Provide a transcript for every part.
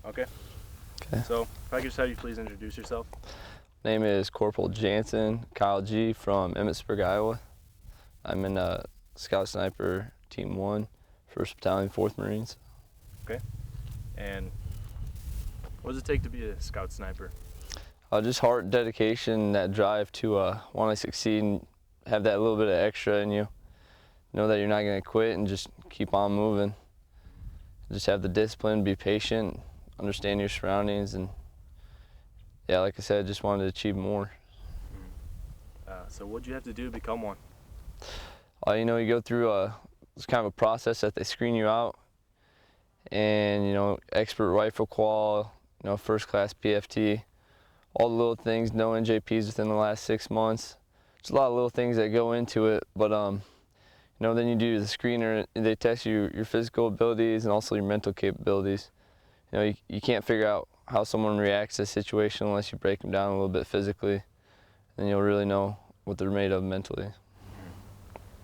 Okay. Okay. So, if I could just have you please introduce yourself. Name is Corporal Janssen, Kyle G. from Emmetsburg, Iowa. I'm in Scout Sniper Team 1, 1st Battalion, 4th Marines. Okay. And what does it take to be a scout sniper? Just heart, dedication, that drive to want to succeed and have that little bit of extra in you. Know that you're not going to quit and just keep on moving. Just have the discipline, be patient, understand your surroundings, and yeah, like I said, just wanted to achieve more. So what'd you have to do to become one? You know, you go through it's kind of a process that they screen you out, and you know, expert rifle qual, you know, first class PFT, all the little things, no NJPs within the last 6 months. There's a lot of little things that go into it, but you know, then you do the screener. They test your physical abilities and also your mental capabilities. You know, you can't figure out how someone reacts to a situation unless you break them down a little bit physically, and you'll really know what they're made of mentally.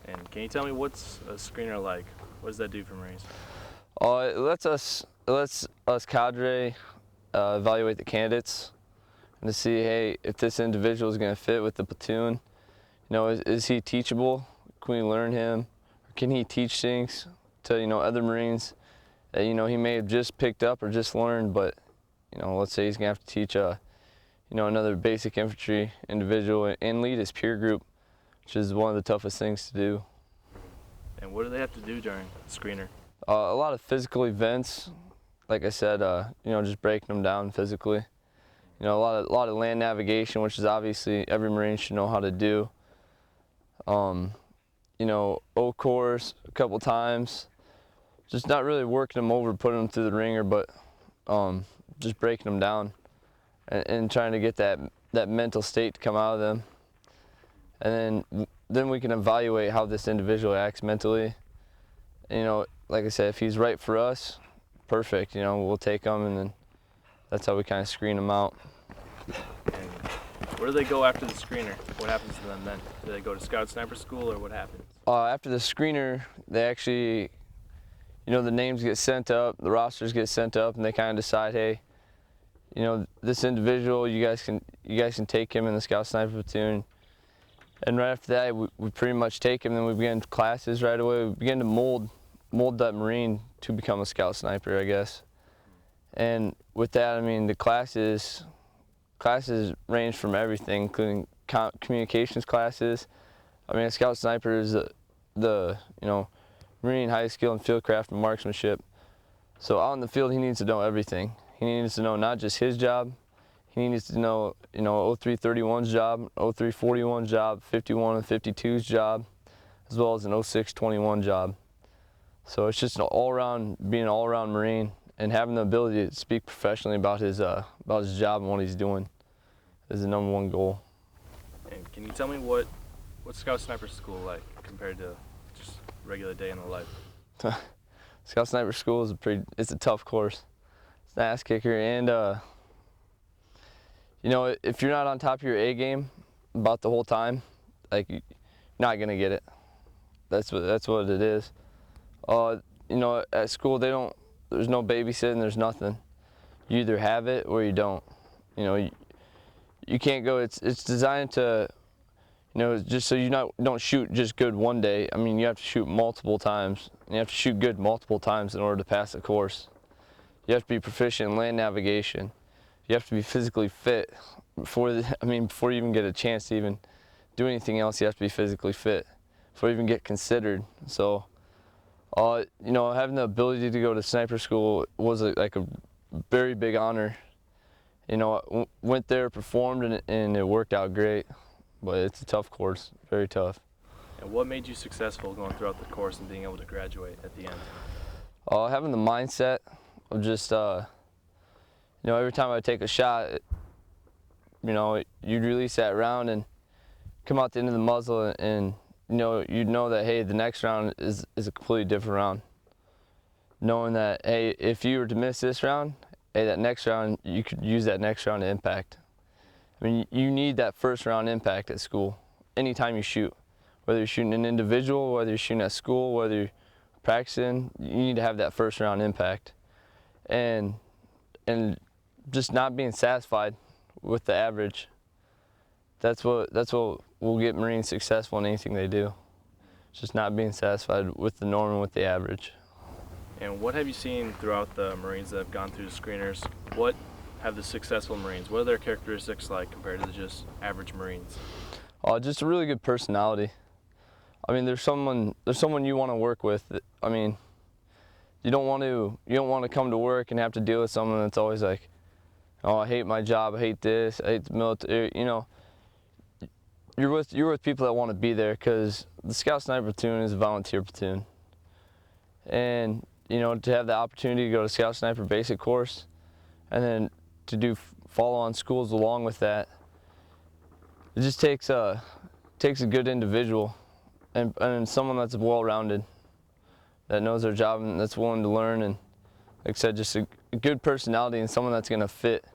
And can you tell me what's a screener like? What does that do for Marines? It lets us cadre evaluate the candidates and to see, hey, if this individual is going to fit with the platoon. You know, is he teachable? Can we learn him? Or can he teach things to, you know, other Marines that, you know, he may have just picked up or just learned, but, you know, let's say he's going to have to teach you know, another basic infantry individual and lead his peer group, which is one of the toughest things to do. And what do they have to do during the screener? A lot of physical events, like I said, you know, just breaking them down physically. You know, a lot of land navigation, which is obviously every Marine should know how to do. You know, O course a couple times, just not really working them over, putting them through the ringer, but just breaking them down and trying to get that mental state to come out of them. And then we can evaluate how this individual acts mentally. And, you know, like I said, if he's right for us, perfect. You know, we'll take him, and then that's how we kind of screen them out. And where do they go after the screener? What happens to them then? Do they go to scout sniper school, or what happens? After the screener, they actually, you know, the names get sent up, the rosters get sent up, and they kind of decide, hey, you know, this individual, you guys can take him in the scout sniper platoon. And right after that, we pretty much take him, then we begin classes right away. We begin to mold that Marine to become a scout sniper, I guess. And with that, I mean, the classes range from everything, including communications classes. I mean, a scout sniper is the you know, Marine high skill in field craft and marksmanship. So out in the field, he needs to know everything. He needs to know not just his job. He needs to know, you know, 0331's job, 0341's job, 51 and 52's job, as well as an 0621 job. So it's just being an all-around Marine and having the ability to speak professionally about his job and what he's doing is the #1 goal. And can you tell me what scout sniper school like compared to just regular day in the life? Scout sniper school is it's a tough course. It's an ass kicker, and you know, if you're not on top of your A game about the whole time, like, you're not gonna get it. That's what it is. You know, at school there's no babysitting, there's nothing. You either have it or you don't. You know, you can't go. It's designed to, you know, just so you don't shoot just good one day. I mean, you have to shoot multiple times. And you have to shoot good multiple times in order to pass the course. You have to be proficient in land navigation. You have to be physically fit before you even get a chance to even do anything else. You have to be physically fit before you even get considered. So, you know, having the ability to go to sniper school was like a very big honor. You know, I went there, performed, and it worked out great. But it's a tough course, very tough. And what made you successful going throughout the course and being able to graduate at the end? Having the mindset of just, you know, every time I take a shot, you know, you'd release that round and come out the end of the muzzle, and you'd know that, hey, the next round is a completely different round. Knowing that, hey, if you were to miss this round, hey, that next round, you could use that next round to impact. I mean, you need that first round impact at school, anytime you shoot. Whether you're shooting an individual, whether you're shooting at school, whether you're practicing, you need to have that first round impact. And and just not being satisfied with the average. That's what will get Marines successful in anything they do. Just not being satisfied with the norm and with the average. And what have you seen throughout the Marines that have gone through the screeners? What have the successful Marines, what are their characteristics like compared to just average Marines? Just a really good personality. I mean, there's someone you want to work with. I mean, you don't want to come to work and have to deal with someone that's always like, oh, I hate my job, I hate this, I hate the military. You know, you're with people that want to be there, because the Scout Sniper platoon is a volunteer platoon, and you know, to have the opportunity to go to Scout Sniper basic course, and then to do follow-on schools along with that, it just takes a good individual and someone that's well-rounded, that knows their job and that's willing to learn, and like I said, just a good personality and someone that's gonna fit.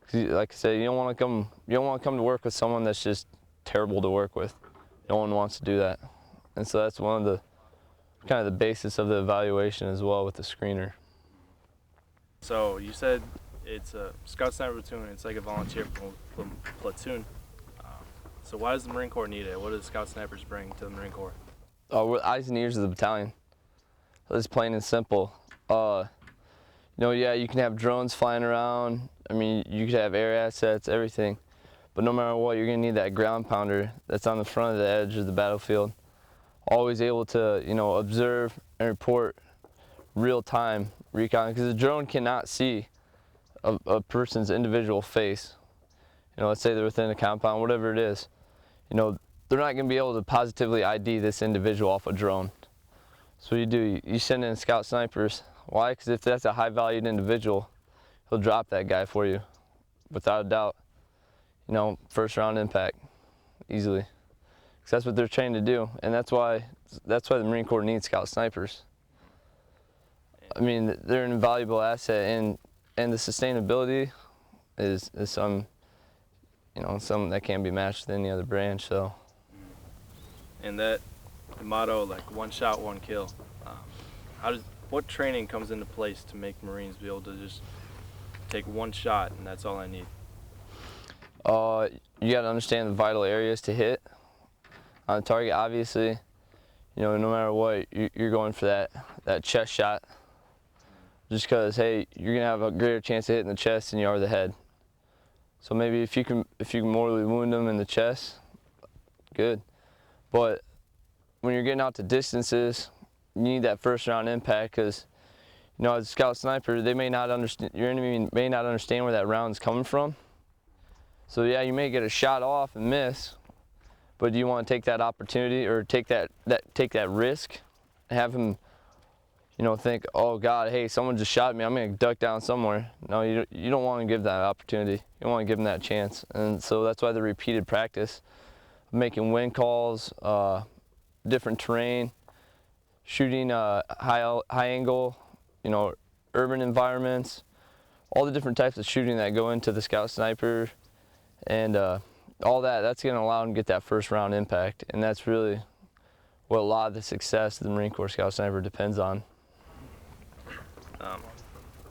'Cause like I said, you don't want to come to work with someone that's just terrible to work with. No one wants to do that, and so that's one of the kind of the basis of the evaluation as well with the screener. So you said it's a Scout Sniper platoon. It's like a volunteer platoon. So why does the Marine Corps need it? What do the Scout Snipers bring to the Marine Corps? We're eyes and ears of the battalion. It's plain and simple. You know, yeah, you can have drones flying around. I mean, you could have air assets, everything. But no matter what, you're gonna need that ground pounder that's on the front of the edge of the battlefield. Always able to, you know, observe and report real-time recon, because the drone cannot see a person's individual face. You know, let's say they're within a compound, whatever it is. You know, they're not going to be able to positively ID this individual off a drone. So you send in Scout Snipers. Why? Because if that's a high-valued individual, he'll drop that guy for you, without a doubt. You know, first-round impact, easily. Because that's what they're trained to do, and that's why the Marine Corps needs Scout Snipers. I mean, they're an invaluable asset, and the sustainability is something that can't be matched with any other branch. So. And the motto, like, one shot, one kill. What training comes into place to make Marines be able to just take one shot and that's all I need? You got to understand the vital areas to hit on the target. Obviously, you know, no matter what, you're going for that chest shot. Just because, hey, you're gonna have a greater chance of hitting the chest than you are the head. So maybe if you can mortally wound them in the chest, good. But when you're getting out to distances, you need that first round impact, because, you know, as a Scout Sniper, they may not understand, your enemy may not understand where that round's coming from. So yeah, you may get a shot off and miss, but do you want to take that opportunity, or take that risk and have him, you know, think, oh God, hey, someone just shot me, I'm gonna duck down somewhere. No, you don't want to give that opportunity. You don't want to give them that chance. And so that's why the repeated practice, making wind calls, different terrain, shooting high angle, you know, urban environments, all the different types of shooting that go into the Scout Sniper, and all that's gonna allow them to get that first round impact. And that's really what a lot of the success of the Marine Corps Scout Sniper depends on.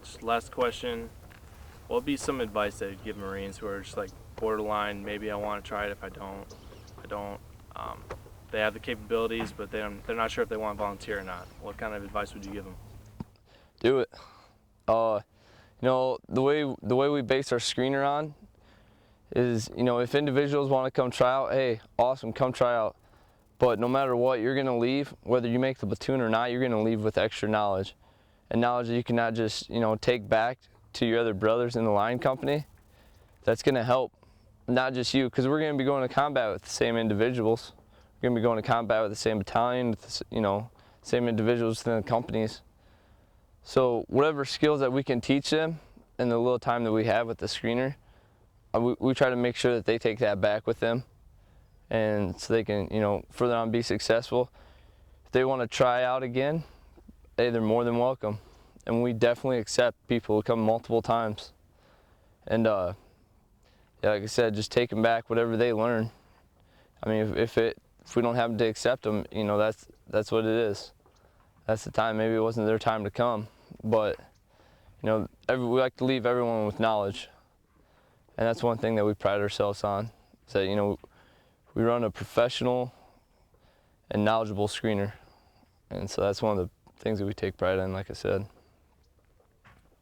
Just last question, what would be some advice that you'd give Marines who are just like borderline, maybe I want to try it, if I don't, they have the capabilities, but they're not sure if they want to volunteer or not? What kind of advice would you give them? Do it. You know, the way we base our screener on is, you know, if individuals want to come try out, hey, awesome, come try out. But no matter what, you're gonna leave, whether you make the platoon or not, you're gonna leave with extra knowledge. And knowledge that you cannot just, you know, take back to your other brothers in the line company. That's gonna help, not just you, because we're gonna be going to combat with the same individuals. We're gonna be going to combat with the same battalion, with the, you know, same individuals within the companies. So whatever skills that we can teach them in the little time that we have with the screener, we try to make sure that they take that back with them, and so they can, you know, further on be successful. If they want to try out again, hey, they're more than welcome, and we definitely accept people who come multiple times. And yeah, like I said, just take them back whatever they learn. I mean, if we don't have to accept them, you know, that's what it is. That's the time. Maybe it wasn't their time to come, but you know, we like to leave everyone with knowledge, and that's one thing that we pride ourselves on. Is that, you know, we run a professional and knowledgeable screener, and so that's one of the things that we take pride in, like I said.